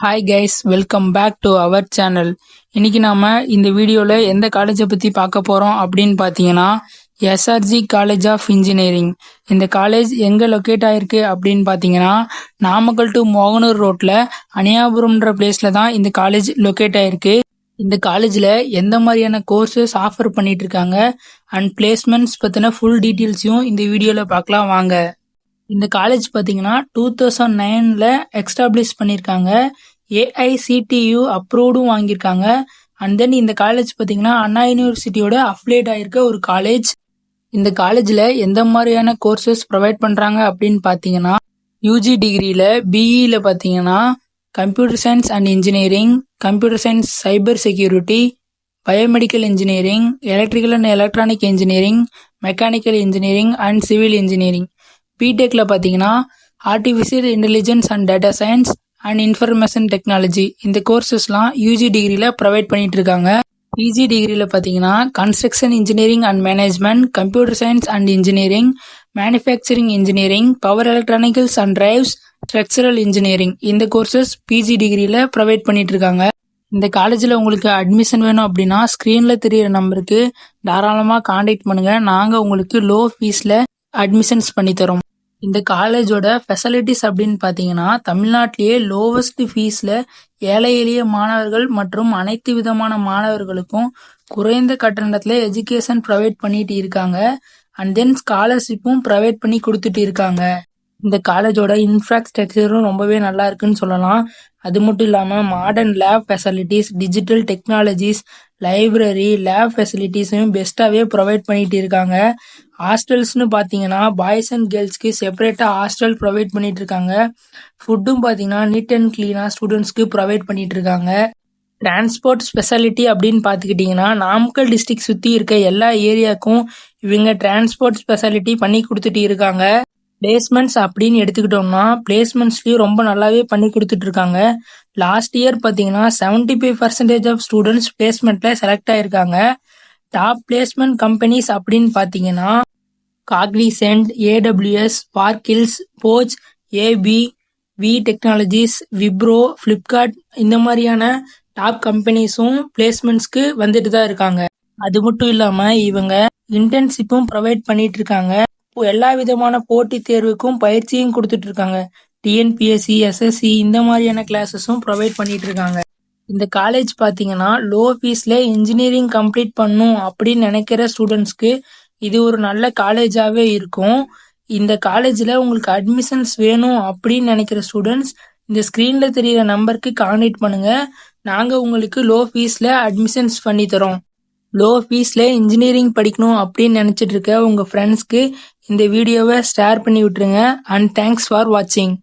Hi guys, welcome back to our channel. இன்னைக்கு நாம இந்த வீடியோல எந்த காலேஜை பத்தி பார்க்க போறோம் அப்படின்னு பார்த்தீங்கன்னா எஸ்ஆர்ஜி காலேஜ் ஆஃப் இன்ஜினியரிங். இந்த காலேஜ் எங்க லொக்கேட் ஆயிருக்கு அப்படின்னு பார்த்தீங்கன்னா நாமக்கல் டு மோகனூர் ரோட்ல அணியாபுரம்ன்ற பிளேஸ்ல தான் இந்த காலேஜ் லொக்கேட் ஆயிருக்கு. இந்த காலேஜ்ல எந்த மாதிரியான கோர்சஸ் ஆஃபர் பண்ணிட்டு இருக்காங்க அண்ட் பிளேஸ்மெண்ட்ஸ் பத்தின ஃபுல் டீட்டெயில்ஸையும் இந்த வீடியோல பார்க்கலாம் வாங்க. இந்த காலேஜ் பார்த்தீங்கன்னா 2009ல எக்ஸ்டாப்ளிஷ் பண்ணியிருக்காங்க. ஏஐசிடியு அப்ரூவ்டும் வாங்கியிருக்காங்க. அண்ட் தென் இந்த காலேஜ் பார்த்தீங்கன்னா அண்ணா யூனிவர்சிட்டியோட அஃபிலியேட் ஆயிருக்க ஒரு காலேஜ். இந்த காலேஜில் எந்த மாதிரியான கோர்சஸ் ப்ரொவைட் பண்ணுறாங்க அப்படின்னு பார்த்தீங்கன்னா யூஜி டிகிரியில் பிஇயில் பார்த்தீங்கன்னா computer science and engineering, computer science cyber security, biomedical engineering, electrical and electronic engineering, mechanical engineering and civil engineering. பிடெக்ல பார்த்தீங்கன்னா artificial intelligence and data science and information technology. இந்த கோர்சஸ்லாம் யூஜி டிகிரியில் ப்ரொவைட் பண்ணிட்டு இருக்காங்க. பிஜி டிகிரியில் பார்த்தீங்கன்னா construction engineering and management, computer science and engineering, manufacturing engineering, power electronicals and drives, structural engineering. இந்த கோர்சஸ் பிஜி டிகிரியில் ப்ரொவைட் பண்ணிட்டு இருக்காங்க. இந்த காலேஜில் உங்களுக்கு அட்மிஷன் வேணும் அப்படின்னா ஸ்க்ரீனில் தெரியிற நம்பருக்கு தாராளமாக காண்டாக்ட் பண்ணுங்கள். நாங்கள் உங்களுக்கு லோ ஃபீஸில் அட்மிஷன்ஸ் பண்ணித்தரோம். இந்த காலேஜோட ஃபெசிலிட்டிஸ் அப்படின்னு பார்த்தீங்கன்னா தமிழ்நாட்டிலேயே லோவஸ்ட் ஃபீஸில் ஏழை எளிய மாணவர்கள் மற்றும் அனைத்து விதமான மாணவர்களுக்கும் குறைந்த கட்டணத்தில் எஜுகேஷன் ப்ரொவைட் பண்ணிட்டு இருக்காங்க. அண்ட் தென் ஸ்காலர்ஷிப்பும் ப்ரொவைட் பண்ணி கொடுத்துட்டு இருக்காங்க. இந்த காலேஜோட இன்ஃப்ராஸ்ட்ரக்சரும் ரொம்பவே நல்லா இருக்குன்னு சொல்லலாம். அது மட்டும் இல்லாமல் modern lab facilities, digital technologies, library, lab ஃபெசிலிட்டிஸையும் பெஸ்ட்டாகவே ப்ரொவைட் பண்ணிட்டு இருக்காங்க. ஹாஸ்டல்ஸ்னு பார்த்தீங்கன்னா பாய்ஸ் அண்ட் கேர்ள்ஸ்க்கு செப்பரேட்டாக ஹாஸ்டல் ப்ரொவைட் பண்ணிட்டு இருக்காங்க. ஃபுட்டும் பார்த்தீங்கன்னா நீட் அண்ட் கிளீனாக ஸ்டூடெண்ட்ஸ்க்கு ப்ரொவைட் பண்ணிட்டு இருக்காங்க. டிரான்ஸ்போர்ட் ஸ்பெஷாலிட்டி அப்படின்னு பார்த்துக்கிட்டிங்கன்னா நாமக்கல் டிஸ்ட்ரிக்ட் சுற்றி இருக்க எல்லா ஏரியாவுக்கும் இவங்க டிரான்ஸ்போர்ட் ஸ்பெஷாலிட்டி பண்ணி கொடுத்துட்டு இருக்காங்க. பிளேஸ்மெண்ட்ஸ் அப்படின்னு எடுத்துக்கிட்டோம்னா பிளேஸ்மெண்ட்ஸ்லயும் ரொம்ப நல்லாவே பண்ணி கொடுத்துட்டு இருக்காங்க. லாஸ்ட் இயர் பார்த்தீங்கன்னா 75% ஆஃப் ஸ்டூடெண்ட்ஸ் பிளேஸ்மெண்ட்ல செலக்ட் ஆயிருக்காங்க. டாப் பிளேஸ்மெண்ட் கம்பெனிஸ் அப்படின்னு பார்த்தீங்கன்னா Cognizant, AWS, Sparkles, Bosch, AB, V technologies, Wipro, Flipkart இந்த மாதிரியான டாப் கம்பெனிஸும் பிளேஸ்மெண்ட்ஸ்க்கு வந்துட்டு தான் இருக்காங்க. அது மட்டும் இல்லாமல் இவங்க இன்டர்ன்ஷிப்பும் ப்ரொவைட் பண்ணிட்டு இருக்காங்க. எல்லா விதமான போட்டித் தேர்வுக்கும் பயிற்சியும் கொடுத்துட்டு இருக்காங்க. டிஎன்பிஎஸ்சி, எஸ்எஸ்சி இந்த மாதிரியான கிளாஸஸும் ப்ரொவைட் பண்ணிட்டு இருக்காங்க. இந்த காலேஜ் பார்த்தீங்கன்னா லோ ஃபீஸ்ல இன்ஜினியரிங் கம்ப்ளீட் பண்ணும் அப்படின்னு நினைக்கிற ஸ்டூடெண்ட்ஸ்க்கு இது ஒரு நல்ல காலேஜாகவே இருக்கும். இந்த காலேஜில் உங்களுக்கு அட்மிஷன்ஸ் வேணும் அப்படின்னு நினைக்கிற ஸ்டூடெண்ட்ஸ் இந்த ஸ்க்ரீனில் தெரியிற நம்பருக்கு கான்டாக்ட் பண்ணுங்க. நாங்கள் உங்களுக்கு லோ ஃபீஸில் அட்மிஷன்ஸ் பண்ணி தரோம். லோ ஃபீஸில் இன்ஜினியரிங் படிக்கணும் அப்படின்னு நினச்சிட்டு இருக்க உங்கள் ஃப்ரெண்ட்ஸ்க்கு இந்த வீடியோவை ஷேர் பண்ணி விட்டுருங்க. அண்ட் தேங்க்ஸ் ஃபார் வாட்சிங்.